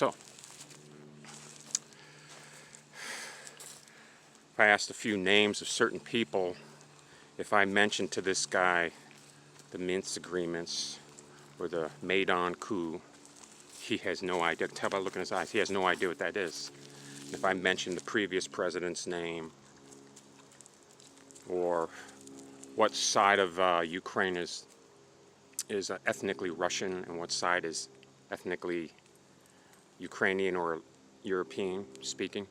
So, if I asked a few names of certain people, if I mentioned to this guy the Minsk agreements or the Maidan coup, he has no idea. Tell by looking in his eyes, he has no idea what that is. If I mentioned the previous president's name, or what side of Ukraine is ethnically Russian and what side is ethnically Ukrainian or European speaking,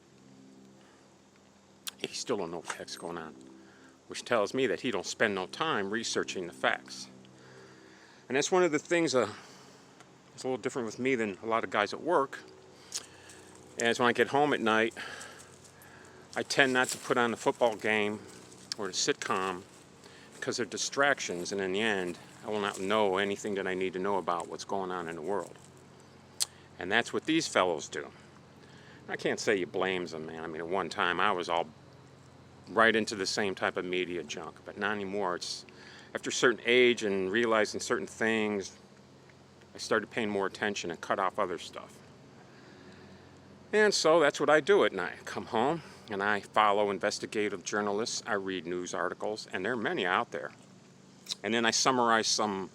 he still don't know what the heck's going on, which tells me that he don't spend no time researching the facts. And that's one of the things that's a little different with me than a lot of guys at work. As when I get home at night, I tend not to put on the football game or the sitcom because they're distractions, and in the end, I will not know anything that I need to know about what's going on in the world. And that's what these fellows do. I can't say you blames them, man. I mean, at one time I was all right into the same type of media junk, but not anymore. It's after a certain age and realizing certain things, I started paying more attention and cut off other stuff. And so that's what I do at night. I come home and I follow investigative journalists. I read news articles, and there are many out there. And then I summarize some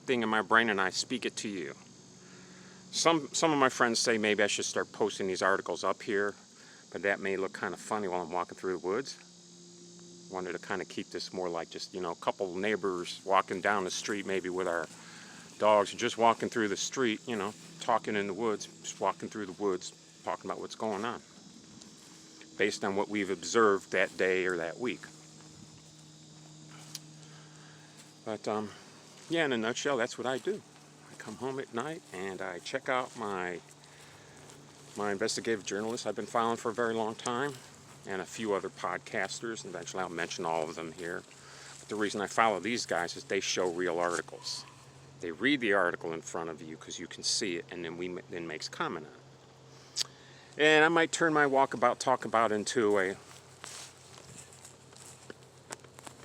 thing in my brain and I speak it to you. Some of my friends say maybe I should start posting these articles up here, but that may look kind of funny while I'm walking through the woods. Wanted to kind of keep this more like just, a couple neighbors walking down the street, maybe with our dogs, just walking through the street, talking in the woods, just walking through the woods, talking about what's going on, based on what we've observed that day or that week. But, yeah, in a nutshell, that's what I do. I come home at night and I check out my investigative journalists I've been following for a very long time, and a few other podcasters, and eventually I'll mention all of them here. But the reason I follow these guys is they show real articles. They read the article in front of you because you can see it, and then makes comment on it. And I might turn my talk about into a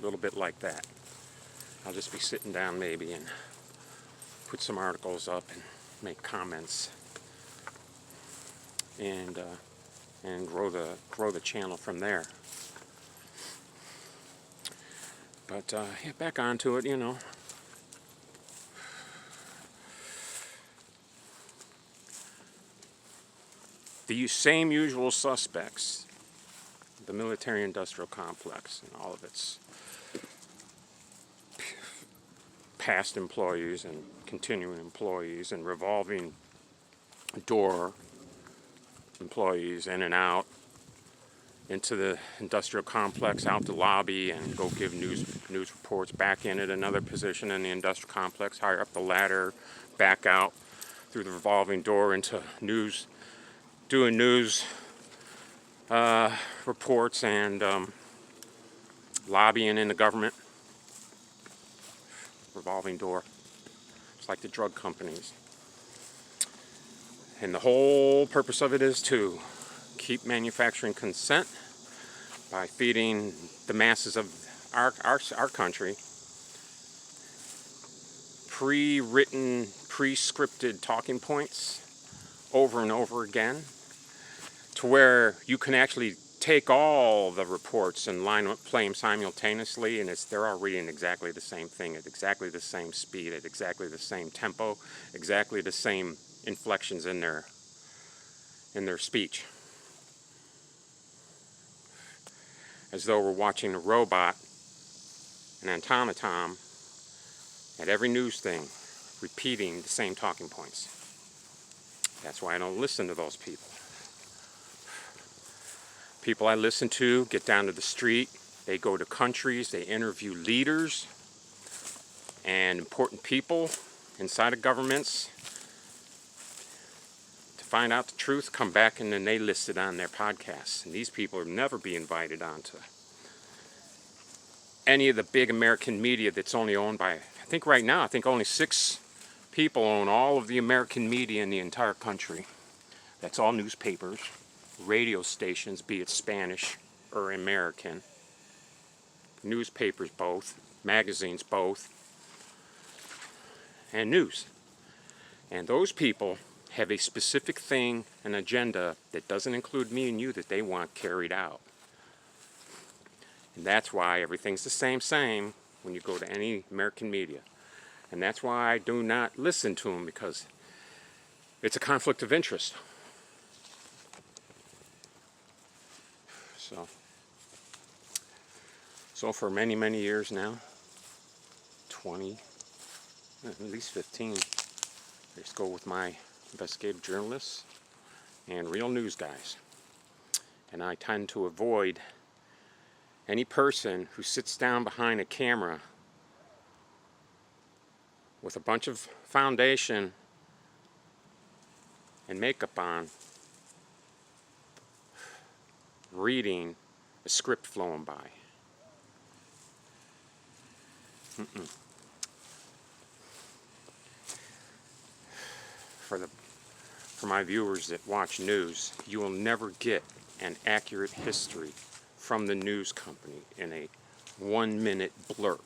little bit like that. I'll just be sitting down maybe and put some articles up and make comments and grow the channel from there. But yeah, back onto it, The same usual suspects, the military-industrial complex and all of its past employees and continuing employees and revolving door employees in and out into the industrial complex, out the lobby, and go give news reports, back in at another position in the industrial complex, higher up the ladder, back out through the revolving door into news, doing news reports and lobbying in the government. Revolving door. It's like the drug companies. And the whole purpose of it is to keep manufacturing consent by feeding the masses of our country pre-written, pre-scripted talking points over and over again, to where you can actually take all the reports and play them simultaneously, and they're all reading exactly the same thing at exactly the same speed, at exactly the same tempo, exactly the same inflections in their speech, as though we're watching a robot, an automaton, at every news thing, repeating the same talking points. That's why I don't listen to those people. People I listen to get down to the street, they go to countries, they interview leaders and important people inside of governments to find out the truth, come back, and then they list it on their podcasts. And these people will never be invited onto any of the big American media that's only owned by, I think right now, only 6 people own all of the American media in the entire country. That's all newspapers, radio stations, be it Spanish or American, newspapers both, magazines both, and news. And those people have a specific thing, an agenda that doesn't include me and you that they want carried out. And that's why everything's the same when you go to any American media. And that's why I do not listen to them, because it's a conflict of interest. So for many, many years now, 20, at least 15, I just go with my investigative journalists and real news guys. And I tend to avoid any person who sits down behind a camera with a bunch of foundation and makeup on, reading a script flowing by. For my viewers that watch news, you will never get an accurate history from the news company in a 1-minute blurb.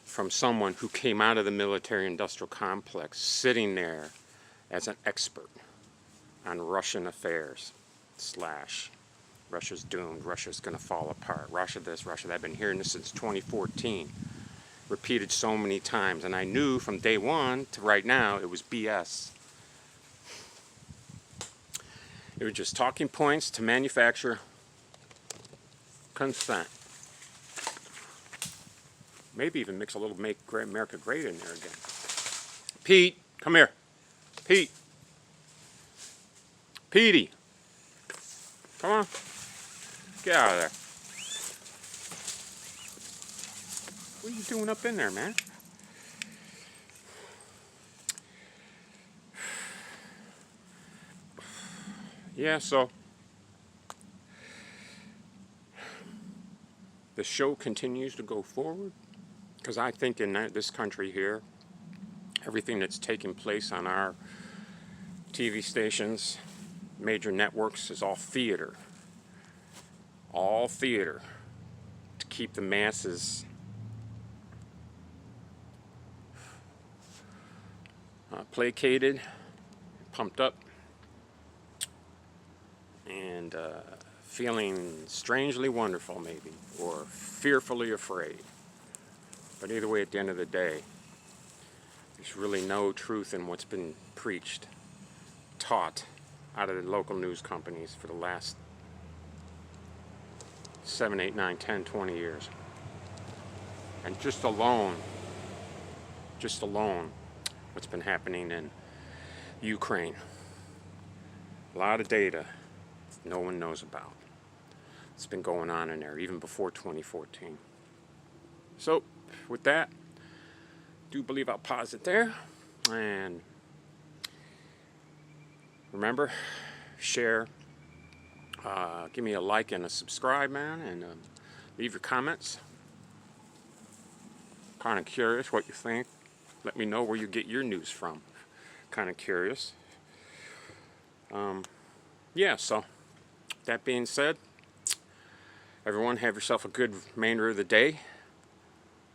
From someone who came out of the military-industrial complex, sitting there as an expert on Russian affairs, / Russia's doomed, Russia's going to fall apart, Russia this, Russia that. I've been hearing this since 2014, repeated so many times, and I knew from day one to right now it was BS. It was just talking points to manufacture consent. Maybe even mix a little Make America Great in there again. Pete, come here. Pete. Petey. Come on. Get out of there. What are you doing up in there, man? Yeah, so the show continues to go forward, because I think in this country here, everything that's taking place on our TV stations, major networks, is all theater. All theater to keep the masses placated, pumped up, and feeling strangely wonderful, maybe, or fearfully afraid. But either way, at the end of the day, there's really no truth in what's been preached, taught out of the local news companies for the last 7, 8, 9, 10, 20 years. And just alone, what's been happening in Ukraine. A lot of data no one knows about. It's been going on in there even before 2014. So, with that, I do believe I'll pause it there. And remember, share, give me a like and a subscribe, man, and leave your comments. Kind of curious what you think. Let me know where you get your news from. Kind of curious. Yeah, so that being said, everyone have yourself a good remainder of the day.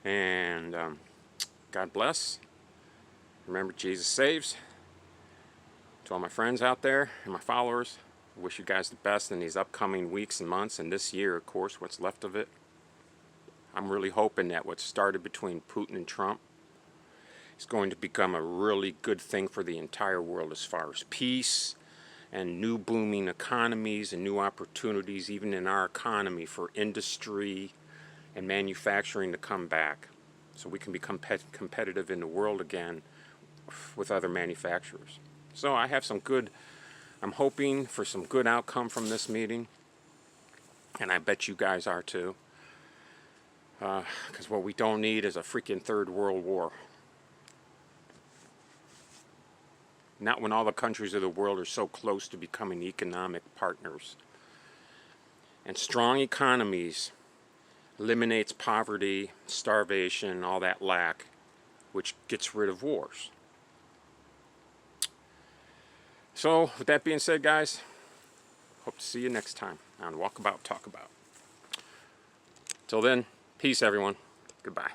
And God bless. Remember, Jesus saves. To all my friends out there and my followers, I wish you guys the best in these upcoming weeks and months, and this year, of course, what's left of it. I'm really hoping that what started between Putin and Trump is going to become a really good thing for the entire world as far as peace and new booming economies and new opportunities, even in our economy, for industry and manufacturing to come back, so we can become competitive in the world again with other manufacturers. So I have I'm hoping for some good outcome from this meeting, and I bet you guys are too, because what we don't need is a freaking third world war. Not when all the countries of the world are so close to becoming economic partners. And strong economies eliminates poverty, starvation, all that lack, which gets rid of wars. So, with that being said, guys, hope to see you next time on Walkabout Talk About. Till then, peace, everyone. Goodbye.